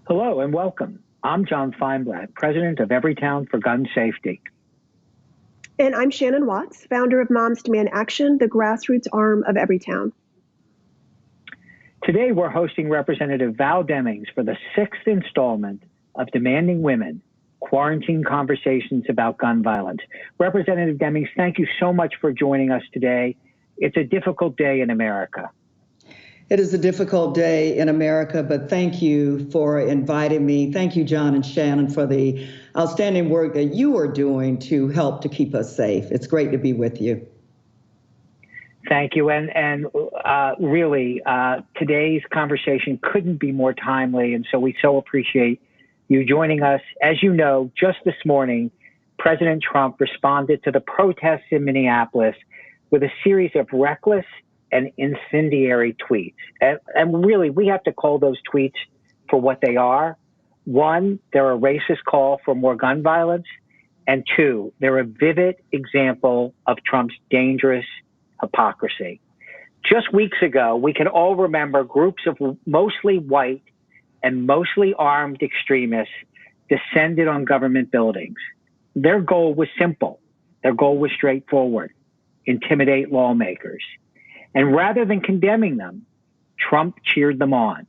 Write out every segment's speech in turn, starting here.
Hello and welcome. I'm John Feinblatt, president of Everytown for Gun Safety. And I'm Shannon Watts, founder of Moms Demand Action, the grassroots arm of Everytown. Today, we're hosting Representative Val Demings for the 6th installment of Demanding Women, Quarantine Conversations About Gun Violence. Representative Demings, thank you so much for joining us today. It's a difficult day in America. It is a difficult day in America, but thank you for inviting me. Thank you, John and Shannon, for the outstanding work that you are doing to help to keep us safe. It's great to be with you. Thank you. And really, today's conversation couldn't be more timely, and so we so appreciate you joining us. As you know, just this morning, President Trump responded to the protests in Minneapolis with a series of reckless and incendiary tweets. And really, we have to call those tweets for what they are. One, they're a racist call for more gun violence. And two, they're a vivid example of Trump's dangerous hypocrisy. Just weeks ago, we can all remember groups of mostly white and mostly armed extremists descended on government buildings. Their goal was simple. Their goal was straightforward: intimidate lawmakers. And rather than condemning them, Trump cheered them on.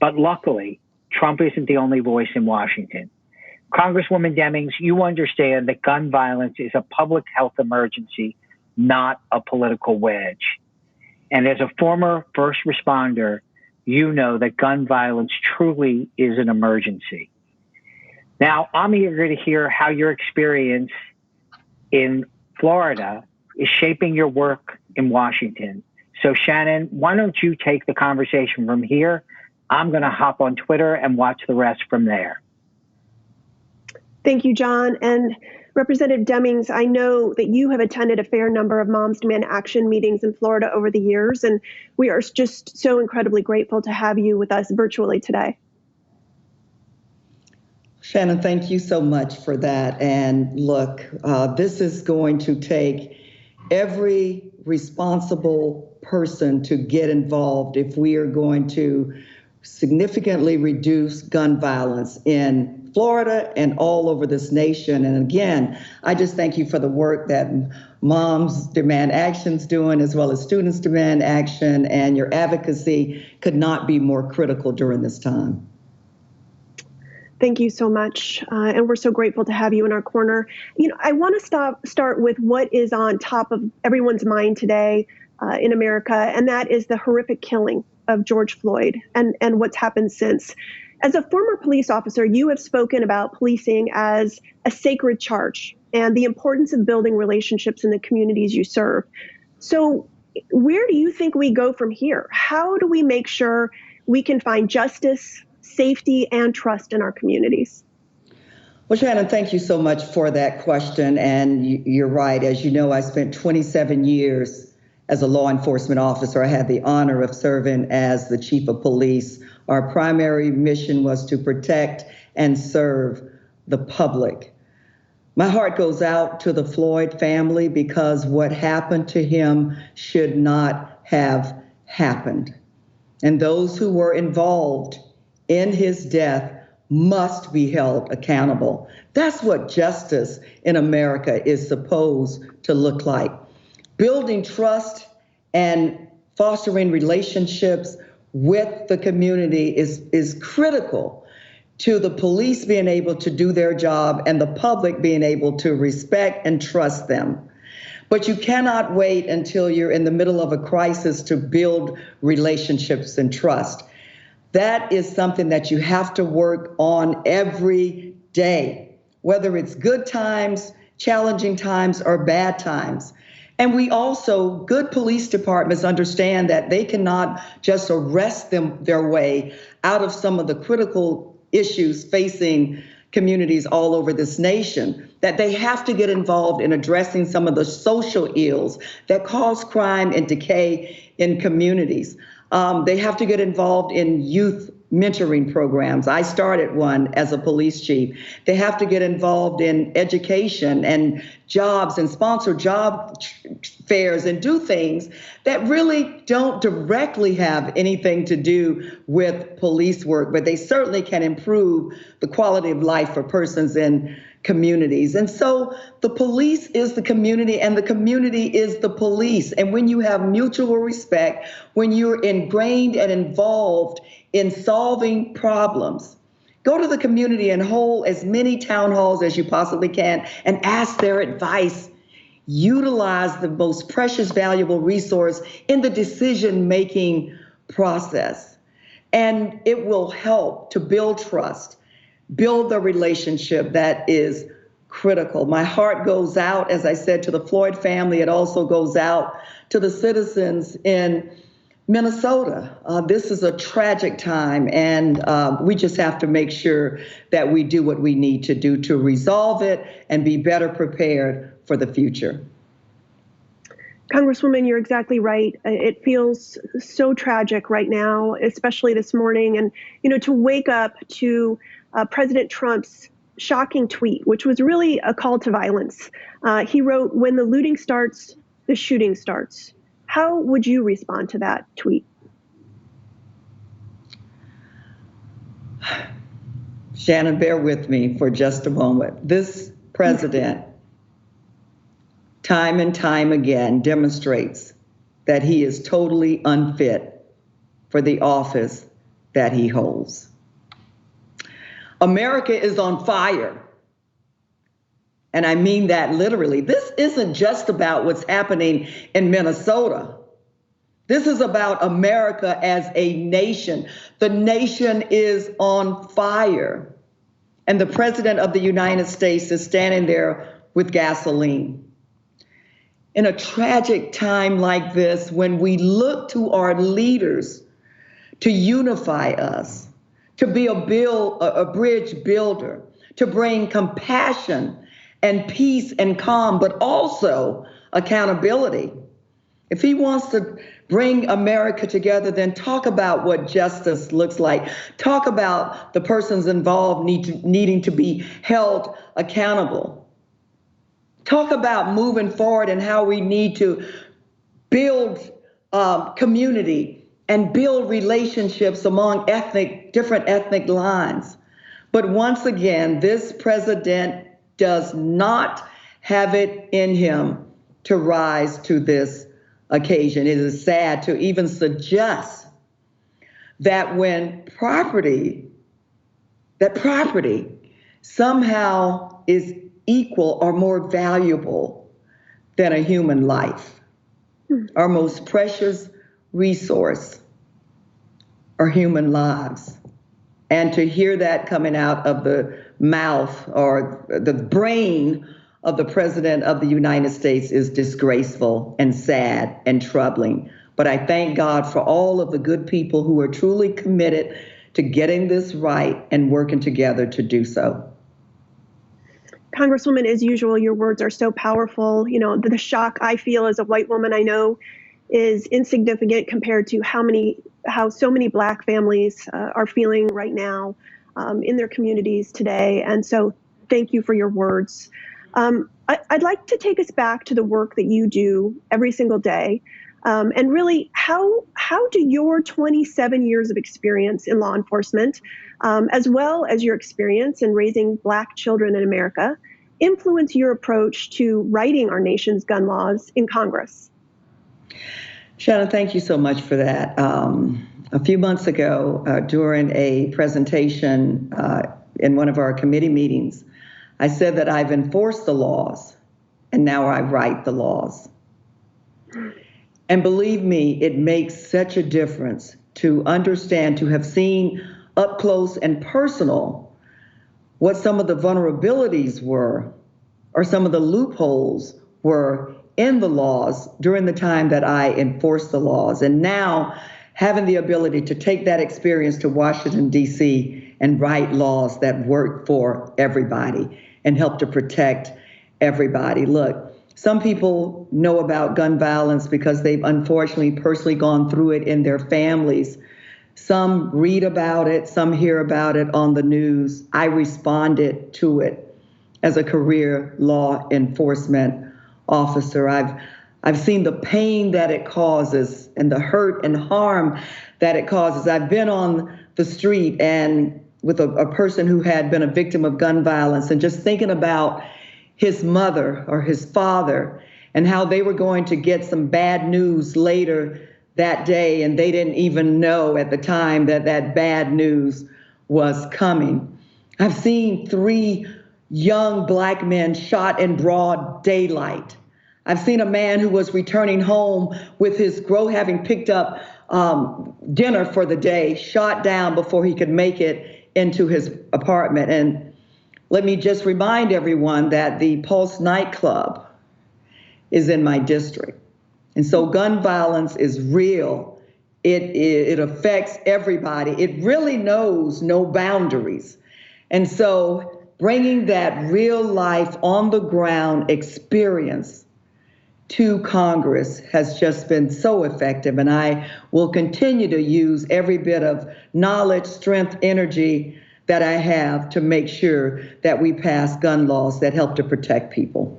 But luckily, Trump isn't the only voice in Washington. Congresswoman Demings, you understand that gun violence is a public health emergency, not a political wedge. And as a former first responder, you know that gun violence truly is an emergency. Now, I'm eager to hear how your experience in Florida is shaping your work in Washington. So Shannon, why don't you take the conversation from here? I'm going to hop on Twitter and watch the rest from there. Thank you, John. And Representative Demings, I know that you have attended a fair number of Moms Demand Action meetings in Florida over the years, and we are just so incredibly grateful to have you with us virtually today. Shannon, thank you so much for that. And look, this is going to take every responsible person to get involved if we are going to significantly reduce gun violence in Florida and all over this nation. And again, I just thank you for the work that Moms Demand Action's doing, as well as Students Demand Action, and your advocacy could not be more critical during this time. Thank you so much. And we're so grateful to have you in our corner. I want to start with what is on top of everyone's mind today in America, and that is the horrific killing of George Floyd and what's happened since. As a former police officer, you have spoken about policing as a sacred charge and the importance of building relationships in the communities you serve. So where do you think we go from here? How do we make sure we can find justice, safety, and trust in our communities? Well, Shannon, thank you so much for that question. And you're right. As you know, I spent 27 years as a law enforcement officer. I had the honor of serving as the chief of police. Our primary mission was to protect and serve the public. My heart goes out to the Floyd family because what happened to him should not have happened. And those who were involved in his death must be held accountable. That's what justice in America is supposed to look like. Building trust and fostering relationships with the community is critical to the police being able to do their job and the public being able to respect and trust them. But you cannot wait until you're in the middle of a crisis to build relationships and trust. That is something that you have to work on every day, whether it's good times, challenging times, or bad times. And we also, good police departments understand that they cannot just arrest their way out of some of the critical issues facing communities all over this nation, that they have to get involved in addressing some of the social ills that cause crime and decay in communities. They have to get involved in youth mentoring programs. I started one as a police chief. They have to get involved in education and jobs and sponsor job fairs and do things that really don't directly have anything to do with police work, but they certainly can improve the quality of life for persons in communities. And so the police is the community and the community is the police. And when you have mutual respect, when you're ingrained and involved in solving problems, go to the community and hold as many town halls as you possibly can and ask their advice. Utilize the most precious, valuable resource in the decision-making process. And it will help to build trust, build the relationship that is critical. My heart goes out, as I said, to the Floyd family. It also goes out to the citizens in Minnesota. This is a tragic time, and we just have to make sure that we do what we need to do to resolve it and be better prepared for the future. Congresswoman, you're exactly right. It feels so tragic right now, especially this morning. And, to wake up to President Trump's shocking tweet, which was really a call to violence. He wrote, "When the looting starts, the shooting starts." How would you respond to that tweet? Shannon, bear with me for just a moment. This president, time and time again, demonstrates that he is totally unfit for the office that he holds. America is on fire. And I mean that literally. This isn't just about what's happening in Minnesota. This is about America as a nation. The nation is on fire. And the President of the United States is standing there with gasoline. In a tragic time like this, when we look to our leaders to unify us, to be a bridge builder, to bring compassion and peace and calm, but also accountability. If he wants to bring America together, then talk about what justice looks like. Talk about the persons involved needing to be held accountable. Talk about moving forward and how we need to build community and build relationships among different ethnic lines. But once again, this president does not have it in him to rise to this occasion. It is sad to even suggest that when property somehow is equal or more valuable than a human life. Our most precious resource are human lives. And to hear that coming out of the mouth or the brain of the President of the United States is disgraceful and sad and troubling. But I thank God for all of the good people who are truly committed to getting this right and working together to do so. Congresswoman, as usual, your words are so powerful. The shock I feel as a white woman, I know, is insignificant compared to how so many Black families are feeling right now in their communities today. And so thank you for your words. I'd like to take us back to the work that you do every single day. And really, how do your 27 years of experience in law enforcement, as well as your experience in raising Black children in America, influence your approach to writing our nation's gun laws in Congress? Shannon, thank you so much for that. A few months ago, during a presentation in one of our committee meetings, I said that I've enforced the laws, and now I write the laws. And believe me, it makes such a difference to understand, to have seen up close and personal what some of the vulnerabilities were, or some of the loopholes were in the laws during the time that I enforced the laws. And now having the ability to take that experience to Washington, D.C. and write laws that work for everybody and help to protect everybody. Look, Some people know about gun violence because they've unfortunately personally gone through it in their families. Some read about it, some hear about it on the news. I responded to it as a career law enforcement officer. I've seen the pain that it causes and the hurt and harm that it causes. I've been on the street and with a person who had been a victim of gun violence and just thinking about his mother or his father and how they were going to get some bad news later that day, and they didn't even know at the time that that bad news was coming. I've seen 3 young Black men shot in broad daylight. I've seen a man who was returning home with his having picked up dinner for the day, shot down before he could make it into his apartment. And let me just remind everyone that the Pulse nightclub is in my district. And so gun violence is real. It affects everybody. It really knows no boundaries. And so bringing that real life on the ground experience to Congress has just been so effective. And I will continue to use every bit of knowledge, strength, energy that I have to make sure that we pass gun laws that help to protect people.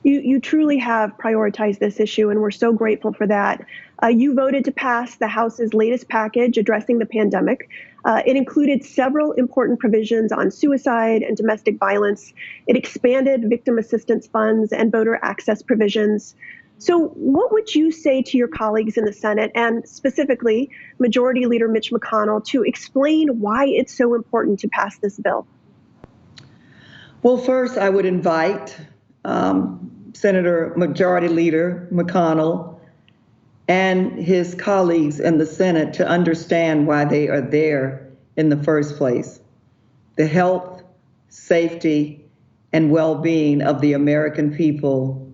You truly have prioritized this issue, and we're so grateful for that. You voted to pass the House's latest package addressing the pandemic. It included several important provisions on suicide and domestic violence. It expanded victim assistance funds and voter access provisions. So what would you say to your colleagues in the Senate, and specifically Majority Leader Mitch McConnell, to explain why it's so important to pass this bill? Well, first, I would invite Senator Majority Leader McConnell and his colleagues in the Senate to understand why they are there in the first place. The health, safety, and well-being of the American people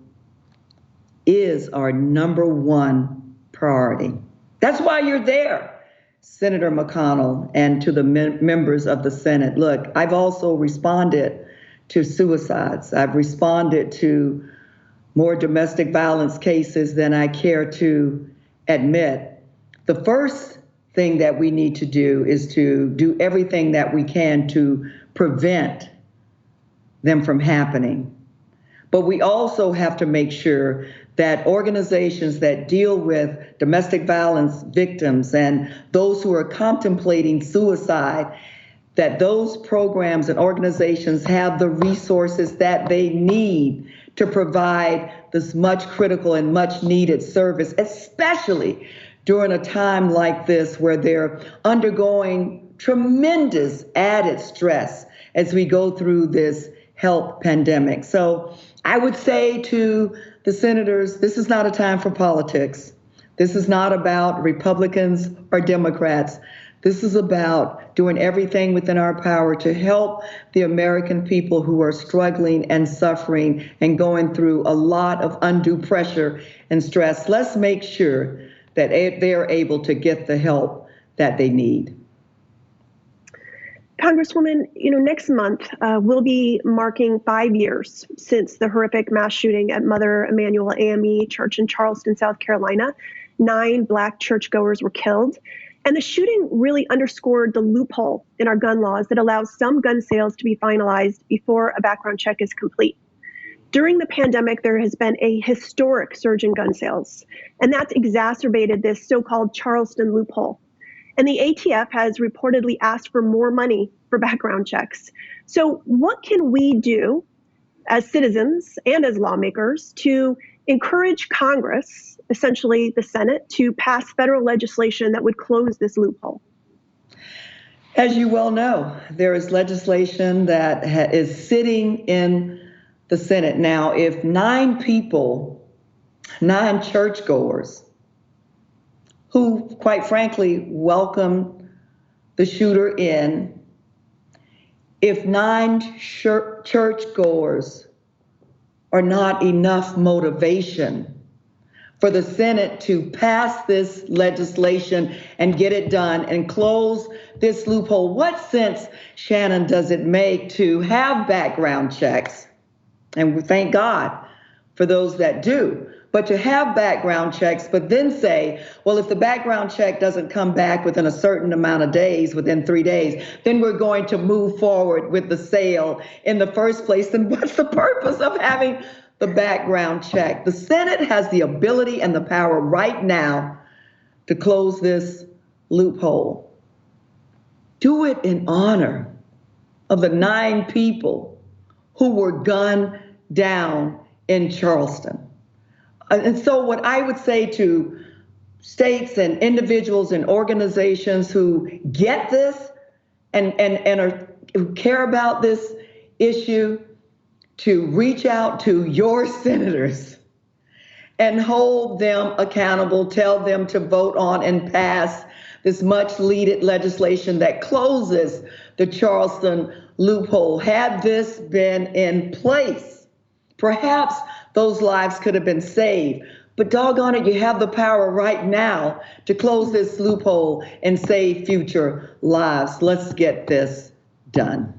is our #1 priority. That's why you're there, Senator McConnell, and to the members of the Senate. Look, I've also responded to suicides. I've responded to more domestic violence cases than I care to admit. The first thing that we need to do is to do everything that we can to prevent them from happening. But we also have to make sure that organizations that deal with domestic violence victims and those who are contemplating suicide, that those programs and organizations have the resources that they need to provide this much critical and much needed service, especially during a time like this where they're undergoing tremendous added stress as we go through this health pandemic. So I would say to the senators, this is not a time for politics. This is not about Republicans or Democrats. This is about doing everything within our power to help the American people who are struggling and suffering and going through a lot of undue pressure and stress. Let's make sure that they are able to get the help that they need. Congresswoman, next month we'll be marking 5 years since the horrific mass shooting at Mother Emanuel AME Church in Charleston, South Carolina. 9 Black churchgoers were killed. And the shooting really underscored the loophole in our gun laws that allows some gun sales to be finalized before a background check is complete. During the pandemic, there has been a historic surge in gun sales, and that's exacerbated this so-called Charleston loophole. And the ATF has reportedly asked for more money for background checks. So what can we do as citizens and as lawmakers to encourage Congress, essentially the Senate, to pass federal legislation that would close this loophole? As you well know, there is legislation that is sitting in the Senate. Now, if 9 churchgoers, who quite frankly welcomed the shooter in, if 9 churchgoers are not enough motivation for the Senate to pass this legislation and get it done and close this loophole, what sense, Shannon, does it make to have background checks? And we thank God for those that do. But to have background checks, but then say, well, if the background check doesn't come back within a certain amount of days, within 3 days, then we're going to move forward with the sale in the first place. Then what's the purpose of having the background check? The Senate has the ability and the power right now to close this loophole. Do it in honor of the 9 people who were gunned down in Charleston. And so what I would say to states and individuals and organizations who get this who care about this issue, to reach out to your senators and hold them accountable, tell them to vote on and pass this much needed legislation that closes the Charleston loophole. Had this been in place, perhaps those lives could have been saved. But doggone it, you have the power right now to close this loophole and save future lives. Let's get this done.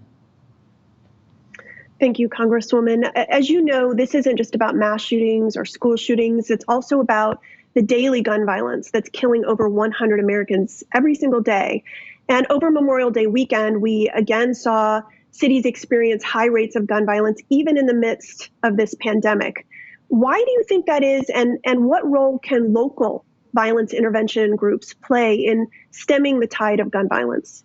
Thank you, Congresswoman. As you know, this isn't just about mass shootings or school shootings. It's also about the daily gun violence that's killing over 100 Americans every single day. And over Memorial Day weekend, we again saw cities experience high rates of gun violence, even in the midst of this pandemic. Why do you think that is, and what role can local violence intervention groups play in stemming the tide of gun violence?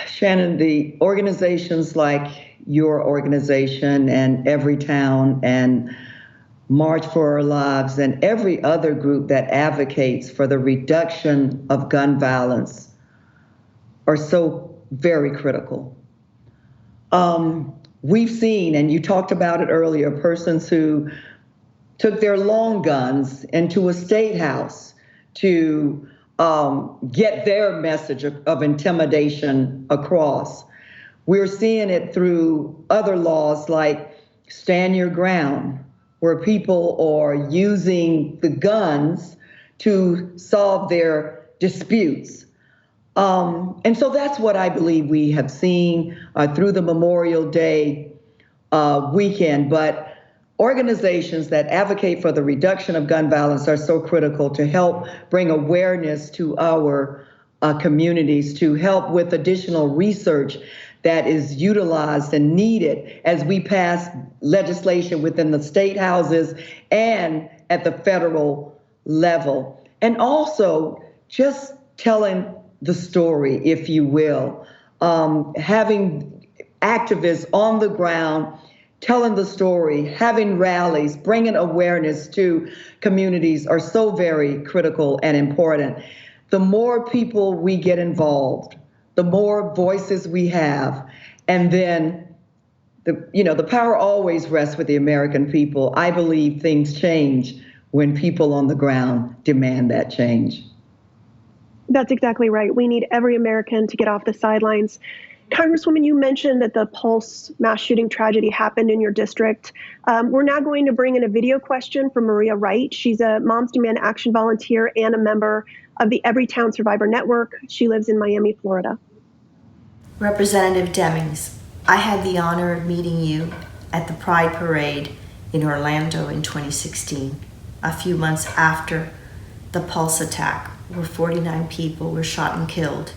Shannon, the organizations like your organization and Everytown and March for Our Lives and every other group that advocates for the reduction of gun violence are so very critical. We've seen, and you talked about it earlier, persons who took their long guns into a state house to get their message of intimidation across. We're seeing it through other laws like Stand Your Ground, where people are using the guns to solve their disputes. And so that's what I believe we have seen through the Memorial Day weekend. But organizations that advocate for the reduction of gun violence are so critical to help bring awareness to our communities, to help with additional research that is utilized and needed as we pass legislation within the state houses and at the federal level. And also just telling the story, if you will, having activists on the ground telling the story, having rallies, bringing awareness to communities are so very critical and important. The more people we get involved, the more voices we have, and then the power always rests with the American people. I believe things change when people on the ground demand that change. That's exactly right. We need every American to get off the sidelines. Congresswoman, you mentioned that the Pulse mass shooting tragedy happened in your district. We're now going to bring in a video question from Maria Wright. She's a Moms Demand Action volunteer and a member of the Everytown Survivor Network. She lives in Miami, Florida. Representative Demings, I had the honor of meeting you at the Pride Parade in Orlando in 2016, a few months after the Pulse attack, where 49 people were shot and killed,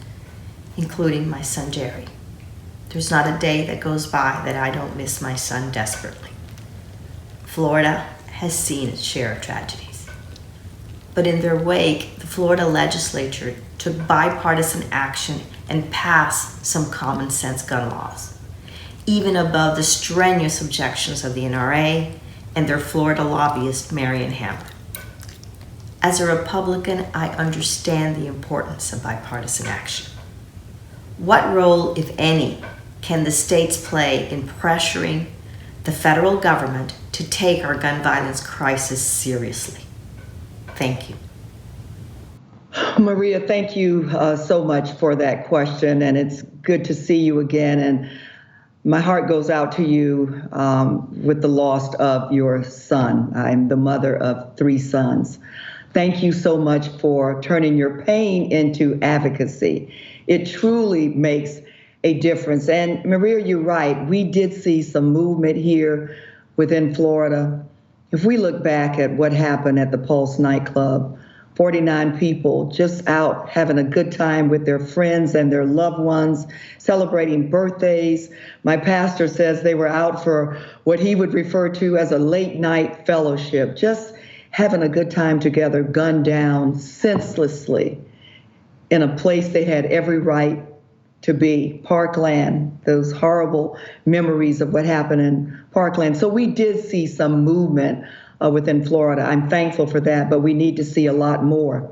including my son Jerry. There's not a day that goes by that I don't miss my son desperately. Florida has seen its share of tragedies. But in their wake, the Florida legislature took bipartisan action and passed some common sense gun laws, even above the strenuous objections of the NRA and their Florida lobbyist, Marion Hammer. As a Republican, I understand the importance of bipartisan action. What role, if any, can the states play in pressuring the federal government to take our gun violence crisis seriously? Thank you. Maria, thank you so much for that question, and it's good to see you again. And my heart goes out to you with the loss of your son. I'm the mother of 3 sons. Thank you so much for turning your pain into advocacy. It truly makes a difference. And Maria, you're right. We did see some movement here within Florida. If we look back at what happened at the Pulse nightclub, 49 people just out having a good time with their friends and their loved ones, celebrating birthdays. My pastor says they were out for what he would refer to as a late night fellowship, just having a good time together, gunned down senselessly in a place they had every right to be, Parkland, those horrible memories of what happened in Parkland. So we did see some movement within Florida. I'm thankful for that, but we need to see a lot more.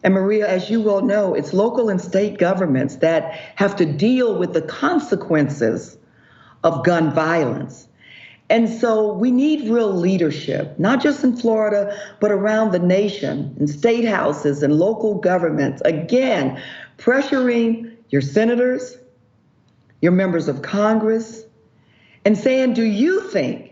And Maria, as you well know, it's local and state governments that have to deal with the consequences of gun violence. And so we need real leadership, not just in Florida, but around the nation, in state houses and local governments, again, pressuring your senators, your members of Congress, and saying, do you think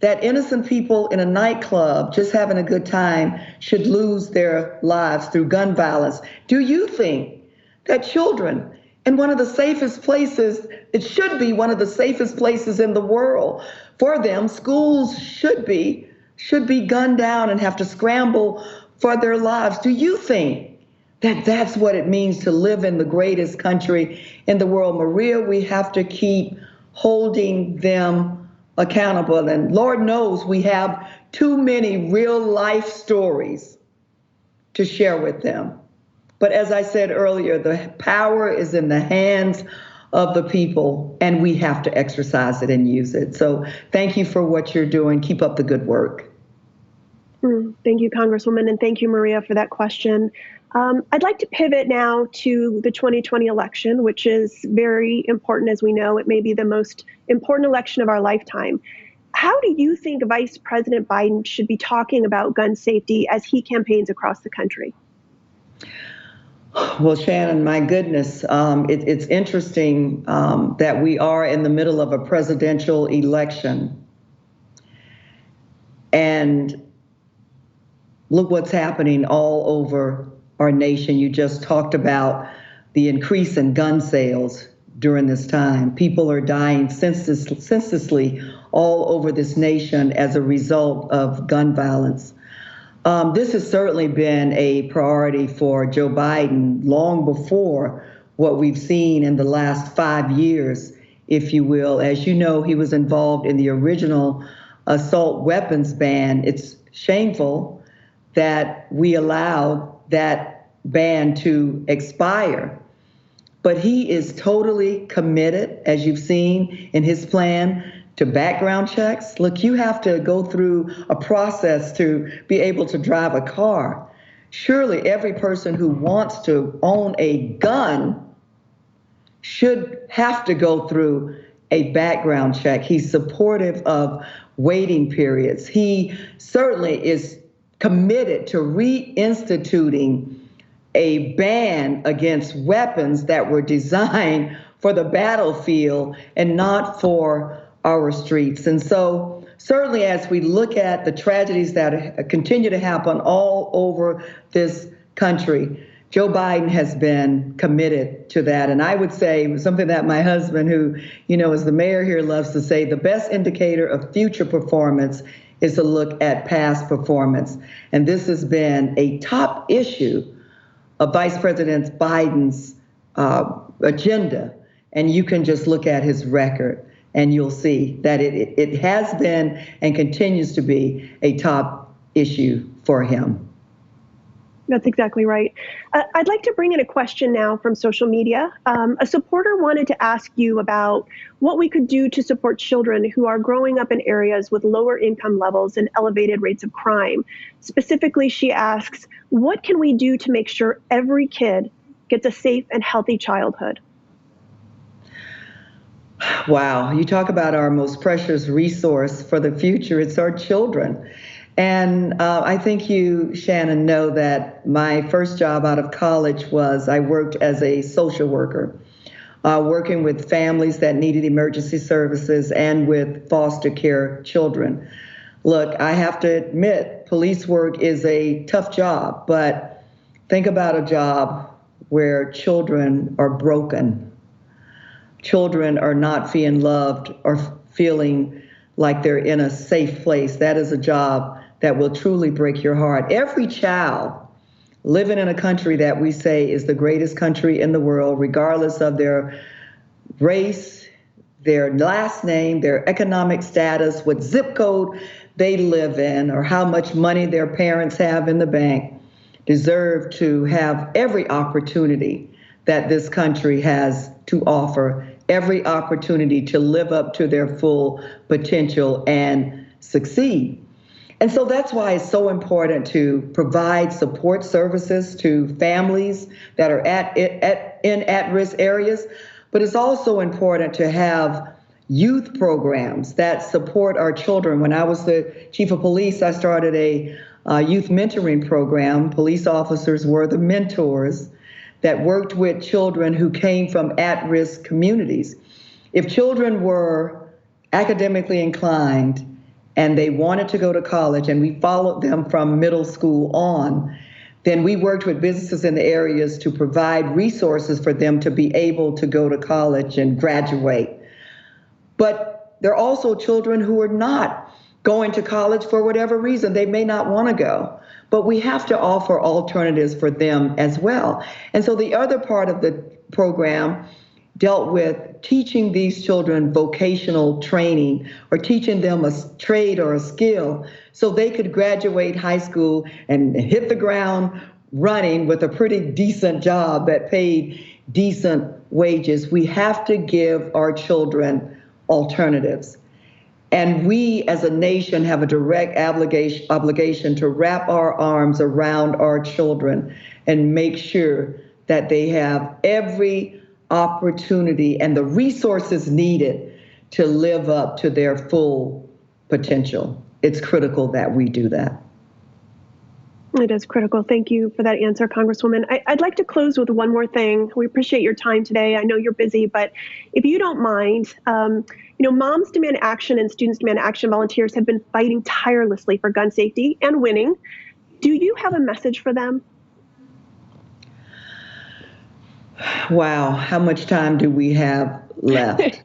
that innocent people in a nightclub just having a good time should lose their lives through gun violence? Do you think that children in one of the safest places, it should be one of the safest places in the world for them, schools should be gunned down and have to scramble for their lives? Do you think that that's what it means to live in the greatest country in the world? Maria, we have to keep holding them accountable. And Lord knows we have too many real life stories to share with them. But as I said earlier, the power is in the hands of the people, and we have to exercise it and use it. So thank you for what you're doing. Keep up the good work. Thank you, Congresswoman, and thank you, Maria, for that question. I'd like to pivot now to the 2020 election, which is very important. As we know, it may be the most important election of our lifetime. How do you think Vice President Biden should be talking about gun safety as he campaigns across the country? Well, Shannon, my goodness, it's interesting that we are in the middle of a presidential election. And look what's happening all over our nation. You just talked about the increase in gun sales during this time. People are dying senselessly all over this nation as a result of gun violence. This has certainly been a priority for Joe Biden long before what we've seen in the last 5 years, if you will. As you know, he was involved in the original assault weapons ban. It's shameful that we allowed that ban to expire. But he is totally committed, as you've seen in his plan, to background checks. Look, you have to go through a process to be able to drive a car. Surely every person who wants to own a gun should have to go through a background check. He's supportive of waiting periods. He certainly is committed to reinstituting a ban against weapons that were designed for the battlefield and not for our streets. And so certainly as we look at the tragedies that continue to happen all over this country, Joe Biden has been committed to that. And I would say something that my husband, who, is the mayor here, loves to say, the best indicator of future performance is to look at past performance. And this has been a top issue of Vice President Biden's agenda. And you can just look at his record and you'll see that it has been and continues to be a top issue for him. That's exactly right. I'd like to bring in a question now from social media. A supporter wanted to ask you about what we could do to support children who are growing up in areas with lower income levels and elevated rates of crime. Specifically, she asks, what can we do to make sure every kid gets a safe and healthy childhood? Wow, you talk about our most precious resource for the future. It's our children. And I think you, Shannon, know that my first job out of college was I worked as a social worker, working with families that needed emergency services and with foster care children. Look, I have to admit, police work is a tough job, but think about a job where children are broken. Children are not feeling loved or feeling like they're in a safe place. That is a job that will truly break your heart. Every child living in a country that we say is the greatest country in the world, regardless of their race, their last name, their economic status, what zip code they live in, or how much money their parents have in the bank, deserve to have every opportunity that this country has to offer, every opportunity to live up to their full potential and succeed. And so that's why it's so important to provide support services to families that are in at-risk areas. But it's also important to have youth programs that support our children. When I was the chief of police, I started a youth mentoring program. Police officers were the mentors that worked with children who came from at-risk communities. If children were academically inclined and they wanted to go to college, and we followed them from middle school on, then we worked with businesses in the areas to provide resources for them to be able to go to college and graduate. But there are also children who are not going to college for whatever reason. They may not want to go, but we have to offer alternatives for them as well. And so the other part of the program dealt with teaching these children vocational training, or teaching them a trade or a skill so they could graduate high school and hit the ground running with a pretty decent job that paid decent wages. We have to give our children alternatives. And we as a nation have a direct obligation to wrap our arms around our children and make sure that they have every opportunity and the resources needed to live up to their full potential. It's critical that we do that. It is critical. Thank you for that answer, Congresswoman. I'd like to close with one more thing. We appreciate your time today. I know you're busy, but if you don't mind, Moms Demand Action and Students Demand Action volunteers have been fighting tirelessly for gun safety and winning. Do you have a message for them? Wow, how much time do we have left?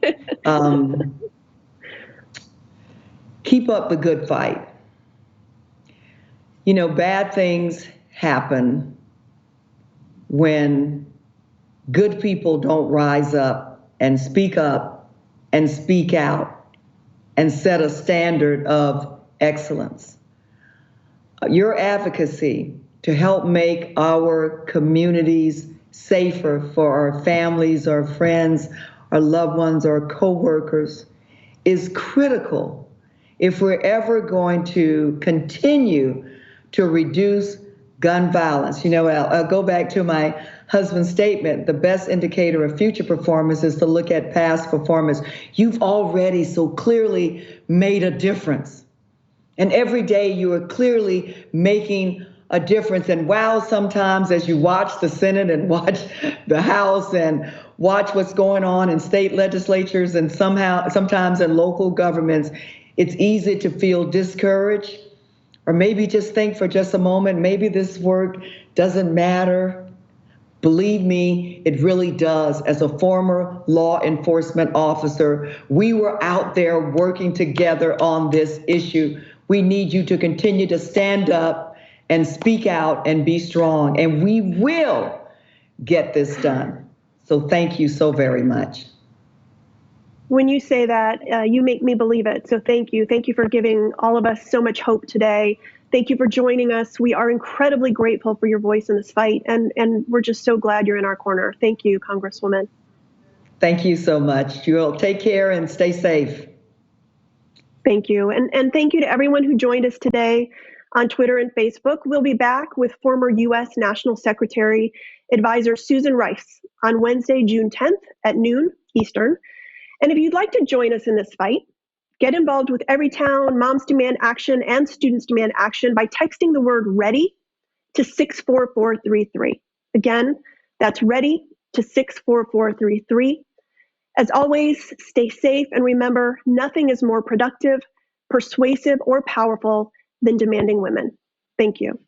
Keep up the good fight. Bad things happen when good people don't rise up and speak out and set a standard of excellence. Your advocacy to help make our communities safer for our families, our friends, our loved ones, our coworkers is critical if we're ever going to continue to reduce gun violence. I'll go back to my husband's statement. The best indicator of future performance is to look at past performance. You've already so clearly made a difference. And every day you are clearly making a difference. And wow, sometimes as you watch the Senate and watch the House and watch what's going on in state legislatures and sometimes in local governments, it's easy to feel discouraged, or maybe just think for just a moment, maybe this work doesn't matter. Believe me, it really does. As a former law enforcement officer, we were out there working together on this issue. We need you to continue to stand up and speak out and be strong, and we will get this done. So thank you so very much. When you say that, you make me believe it. So thank you. Thank you for giving all of us so much hope today. Thank you for joining us. We are incredibly grateful for your voice in this fight, and we're just so glad you're in our corner. Thank you, Congresswoman. Thank you so much. You'll take care and stay safe. Thank you. And thank you to everyone who joined us today on Twitter and Facebook. We'll be back with former U.S. National Secretary Advisor Susan Rice on Wednesday, June 10th at noon Eastern. And if you'd like to join us in this fight, get involved with Everytown, Moms Demand Action, and Students Demand Action by texting the word READY to 64433. Again, that's READY to 64433. As always, stay safe, and remember, nothing is more productive, persuasive, or powerful than demanding women. Thank you.